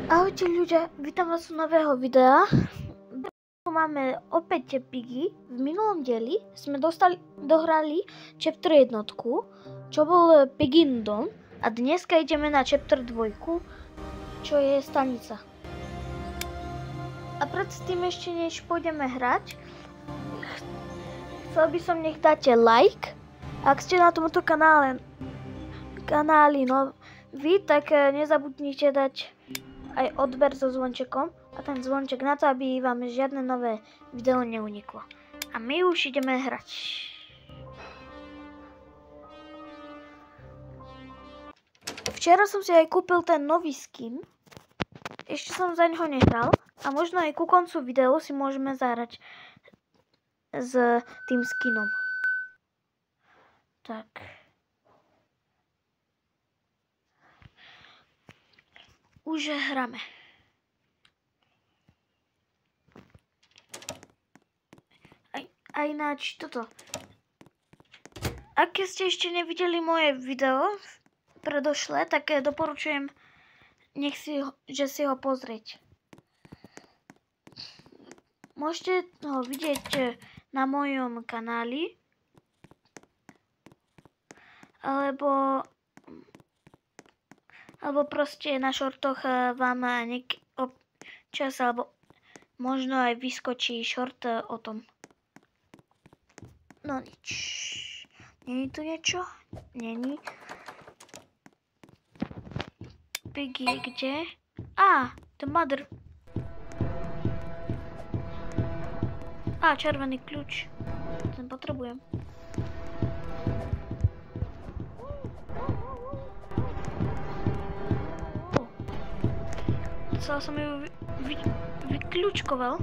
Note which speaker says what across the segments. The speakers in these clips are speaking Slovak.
Speaker 1: Ahojte ľudia, vítam vás u nového videa. Máme opäť Piggy. V minulom dieli sme dohrali chapter 1, čo bol Piggyn dom. A dneska ideme na chapter 2, čo je stanica. A predtým ešte než pôjdeme hrať, chcel by som, nech dáte like. Ak ste na tomto kanáli noví, tak nezabudnite dať aj odber so zvončekom a ten zvonček na to, aby vám žiadne nové video neuniklo. A my už ideme hrať. Včera som si aj kúpil ten nový skin. Ešte som za ňoho nehral a možno aj ku koncu videu si môžeme zahrať s tým skinom. Tak. Už hráme. A ináč toto. Ak ste ešte nevideli moje video predošlé, tak doporučujem, že si ho pozrieť. Môžete ho vidieť na mojom kanáli, alebo proste na šortoch vám občas, alebo možno aj vyskočí šort o tom. No nič. Není tu niečo? Není. Piggy je kde? The mother. Červený kľúč. Ten potrebujem. Celá som ju vykľúčkoval.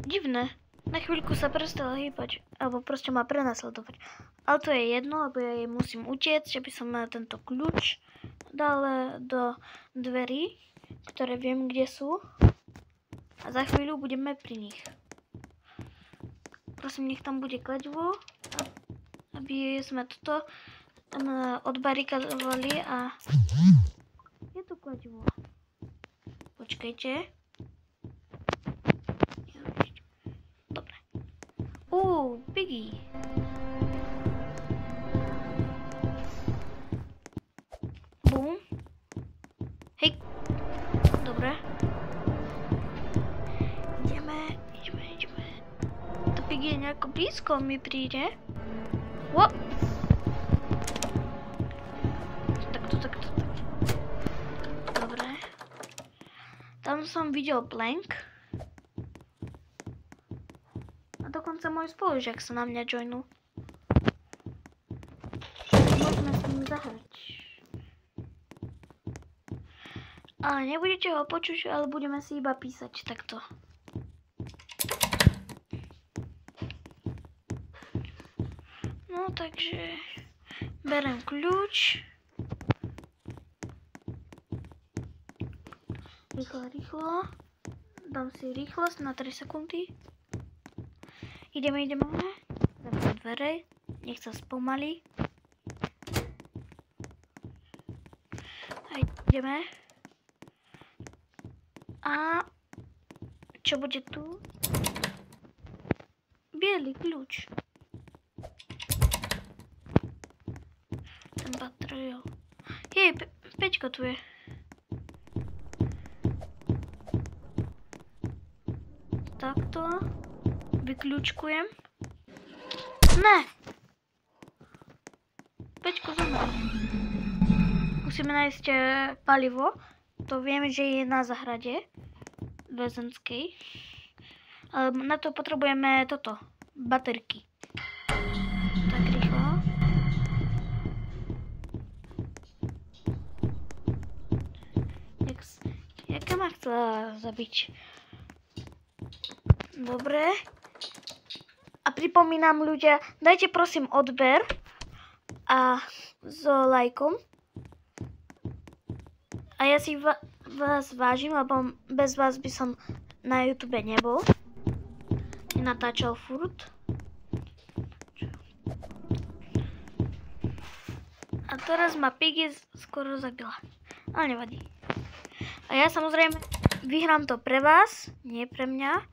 Speaker 1: Divné. Na chvíľku sa prestala hýbať. Alebo proste ma prenasledovať. Ale to je jedno, lebo ja jej musím utiecť, aby som tento kľúč dal do dverí, ktoré viem, kde sú. A za chvíľu budeme pri nich. Prosím, nech tam bude kladivo, aby sme toto odbarikadovali a... Je tu kladivo. Počkajte. Dobre. Piggy. Bum. Hej. Dobre. Ideme. To Piggy je nejako blízko mi príde. Takto. Dobre. Tam som videl Blank. A dokonca môj spolužiak sa na mňa joinul. Môžeme s ním zahrať. Ale nebudete ho počuť, ale budeme si iba písať takto. No takže berem kľúč. Rýchlo. Dám si rýchlosť na 3 sekundy. Ideme. Dáme dvere. Nech sa spomalí. A ideme. A čo bude tu? Bielý kľúč. Ten patril. Peťko tu je. Takto. Vykľúčkujem. Ne! Peťko zomrel. Musíme nájsť palivo. To vieme, že je na záhrade väzenskej. Na to potrebujeme baterky. Tak rýchlo. Jaká ma chcela zabiť? Dobre. A pripomínam ľudia, dajte prosím odber a so lajkom. A ja si vás vážim, lebo bez vás by som na YouTube nebol. Nenatáčal furt. Teraz ma Piggy skoro zabila. Ale nevadí. A ja samozrejme vyhrám to pre vás, nie pre mňa.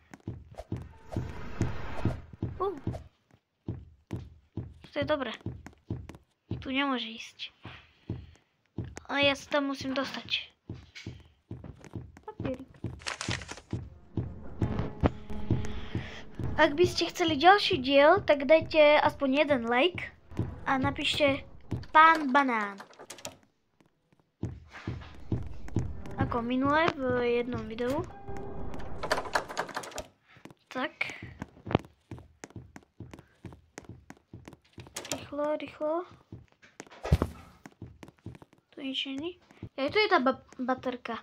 Speaker 1: To je dobré. Tu nemôže ísť. Ale ja sa tam musím dostať. Papierik. Ak by ste chceli ďalší diel, tak dajte aspoň jeden like a napíšte Pán Banán. Ako minule v jednom videu. Tak. Rýchlo. Tu nič není. Aj tu je tá baterka.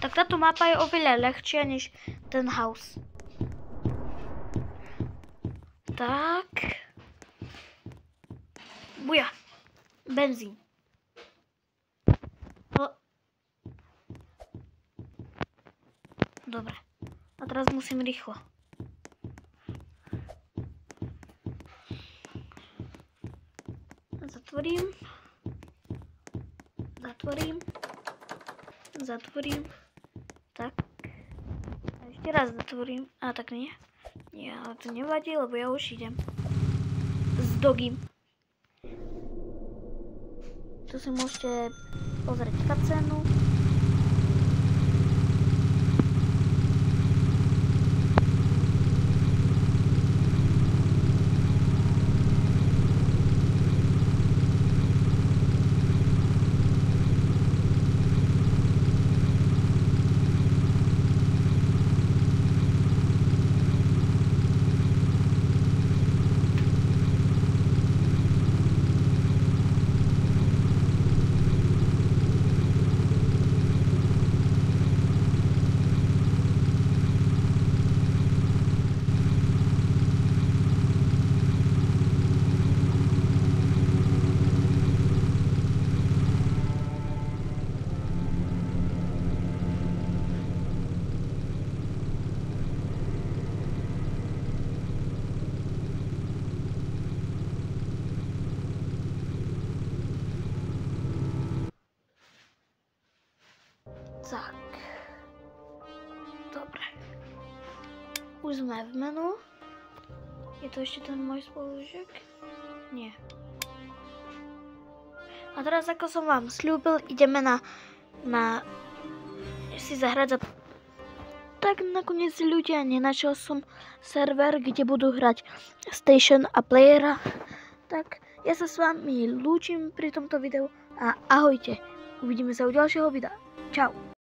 Speaker 1: Tak táto mapa je oveľa ľahšia než ten house. Tak. Buja. Benzín. Dobre. A teraz musím rýchlo. Zatvorím. Tak. A ešte raz zatvorím. A tak nie. Nie, ale to nevadí, lebo ja už idem. S Dogim. Tu si môžete pozrieť cutscénu. Tak. Dobre. Už sme v menu. Je to ešte ten môj spolužiak? Nie. A teraz, ako som vám sľúbil, ideme na si zahrať za... Tak nakoniec ľudia, nenašiel som server, kde budú hrať Station a Playera. Tak ja sa s vami lúčim pri tomto videu a ahojte. Uvidíme sa u ďalšieho videa. Čau.